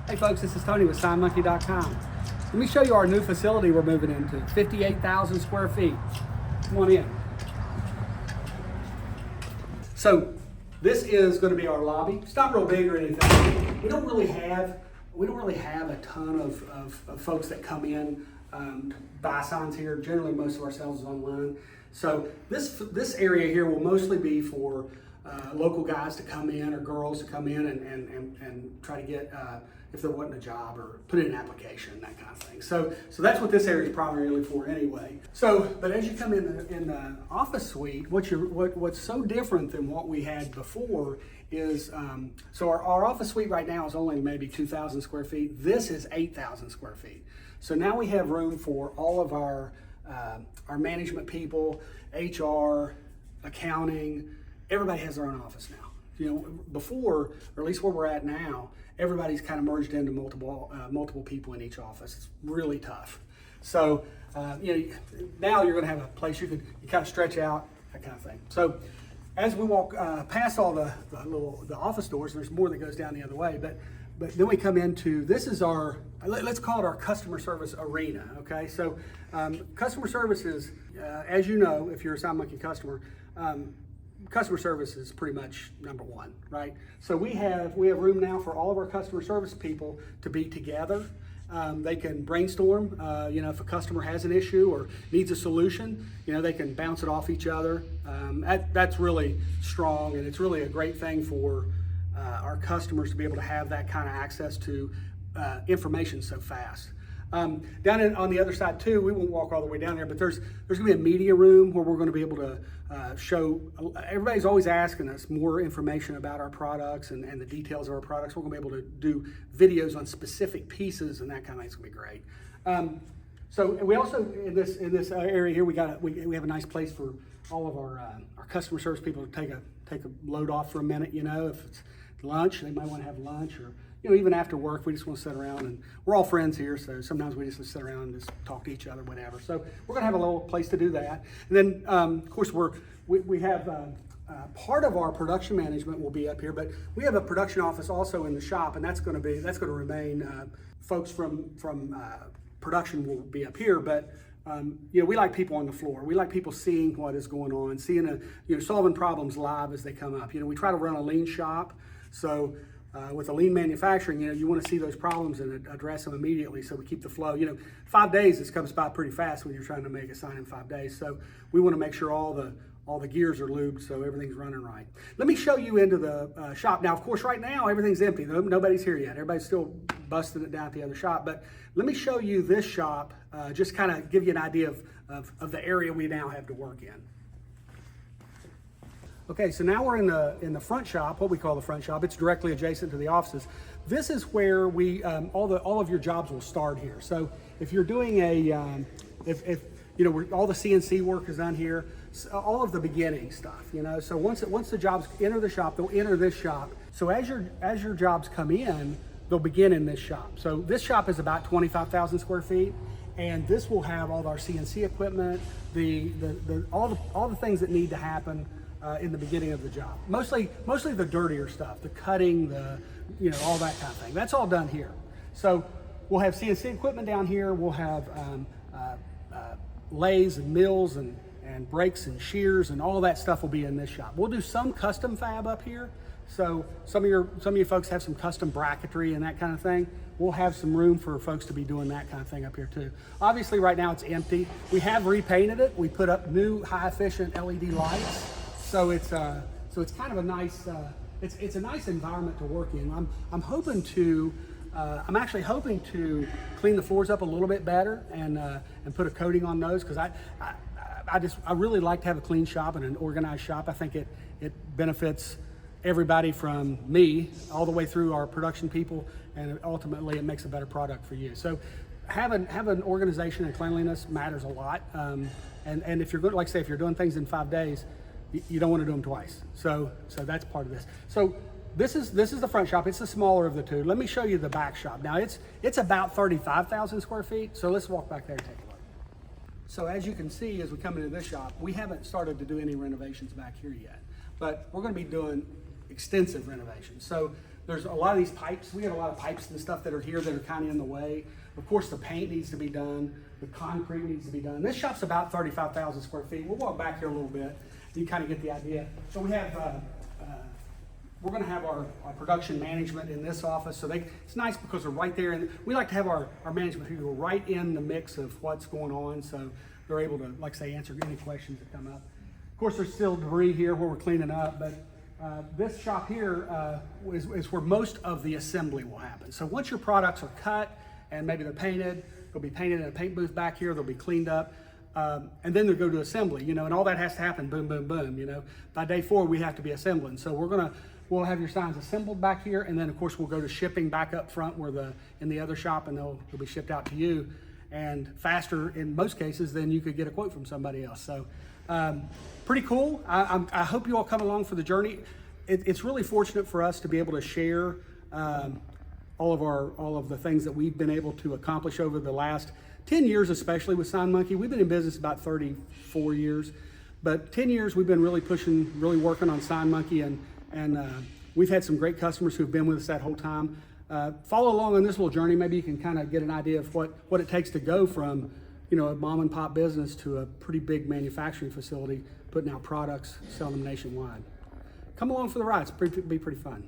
Hey folks, this is Tony with SignMonkey.com. Let me show you our new facility we're moving into, 58,000 square feet. Come on in. So this is going to be our lobby. It's not real big or anything. We don't really have a ton of folks that come in to buy signs here. Generally, most of our sales is online. So this area here will mostly be for local guys to come in or girls to come in and try to get if they're wanting a job or put in an application, that kind of thing. So that's what this area is primarily for anyway. But as you come in the office suite, what's so different than what we had before is so our office suite right now is only maybe 2,000 square feet. This is 8,000 square feet. So now we have room for all of our management people, HR, accounting. Everybody has their own office now. You know, before, or at least where we're at now, everybody's kind of merged into multiple people in each office. It's really tough. So, now you're going to have a place you kind of stretch out, that kind of thing. So, as we walk past all the office doors, there's more that goes down the other way. But then we come into, this is our, let's call it our customer service arena. Okay, so customer service is, as you know, if you're a SignMonkey customer. Customer service is pretty much number one, right? So we have room now for all of our customer service people to be together. They can brainstorm, if a customer has an issue or needs a solution, they can bounce it off each other. That's really strong, and it's really a great thing for our customers to be able to have that kind of access to information so fast. Down on the other side too, we won't walk all the way down there, but there's going to be a media room where we're going to be able to show. Everybody's always asking us more information about our products and the details of our products. We're going to be able to do videos on specific pieces and that kind of thing. It's going to be great. So we also in this area here we have a nice place for all of our customer service people to take a load off for a minute. If it's lunch, they might want to have lunch, or even after work, we just want to sit around, and we're all friends here, so sometimes we just sit around and just talk to each other, whatever. So we're going to have a little place to do that. And then, of course, we have part of our production management will be up here, but we have a production office also in the shop, and that's going to remain. Folks from production will be up here, but we like people on the floor. We like people seeing what is going on, seeing solving problems live as they come up. We try to run a lean shop, so. With a lean manufacturing, you want to see those problems and address them immediately, so we keep the flow. 5 days, this comes by pretty fast when you're trying to make a sign in 5 days. So we want to make sure all the gears are lubed so everything's running right. Let me show you into the shop. Now, of course, right now, everything's empty. Nobody's here yet. Everybody's still busting it down at the other shop. But let me show you this shop, just kind of give you an idea of the area we now have to work in. Okay, so now we're in the front shop, what we call the front shop. It's directly adjacent to the offices. This is where we all of your jobs will start here. So if you're doing all the CNC work is done here, all of the beginning stuff. So once the jobs enter the shop, they'll enter this shop. So as your jobs come in, they'll begin in this shop. So this shop is about 25,000 square feet. And this will have all of our CNC equipment, all the things that need to happen in the beginning of the job. Mostly the dirtier stuff, the cutting, all that kind of thing. That's all done here. So we'll have CNC equipment down here. We'll have lathes and mills and brakes and shears, and all that stuff will be in this shop. We'll do some custom fab up here. So some of you folks have some custom bracketry and that kind of thing. We'll have some room for folks to be doing that kind of thing up here too. Obviously right now it's empty. We have repainted it. We put up new high efficient LED lights. So it's kind of a nice it's a nice environment to work in. I'm actually hoping to clean the floors up a little bit better and put a coating on those, because I really like to have a clean shop and an organized shop. I think it benefits everybody from me all the way through our production people, and ultimately it makes a better product for you. So having organization and cleanliness matters a lot. And if you're good, like I say, if you're doing things in 5 days, you don't want to do them twice. So that's part of this. So this is the front shop. It's the smaller of the two. Let me show you the back shop. Now it's about 35,000 square feet. So let's walk back there and take a look. So as you can see, as we come into this shop, we haven't started to do any renovations back here yet, but we're going to be doing extensive renovations. So there's a lot of these pipes. We have a lot of pipes and stuff that are here that are kind of in the way. Of course, the paint needs to be done. The concrete needs to be done. This shop's about 35,000 square feet. We'll walk back here a little bit. You kind of get the idea. So we have, we're going to have our production management in this office. So it's nice because they're right there. And we like to have our management people right in the mix of what's going on. So they're able to, like I say, answer any questions that come up. Of course, there's still debris here where we're cleaning up, but this shop here is where most of the assembly will happen. So once your products are cut and maybe they're painted, they'll be painted in a paint booth back here, they'll be cleaned up, and then they'll go to assembly, you know, and all that has to happen, boom, boom, boom, you know. By day 4, we have to be assembling. So we'll have your signs assembled back here, and then of course we'll go to shipping back up front in the other shop, and they'll be shipped out to you, and faster in most cases than you could get a quote from somebody else. So pretty cool. I hope you all come along for the journey. It's really fortunate for us to be able to share all of the things that we've been able to accomplish over the last 10 years, especially with Sign Monkey. We've been in business about 34 years, but 10 years we've been really pushing, really working on Sign Monkey, and we've had some great customers who've been with us that whole time. Follow along on this little journey. Maybe you can kind of get an idea of what it takes to go from, you know, a mom and pop business to a pretty big manufacturing facility, putting out products, selling them nationwide. Come along for the ride. It's be pretty fun.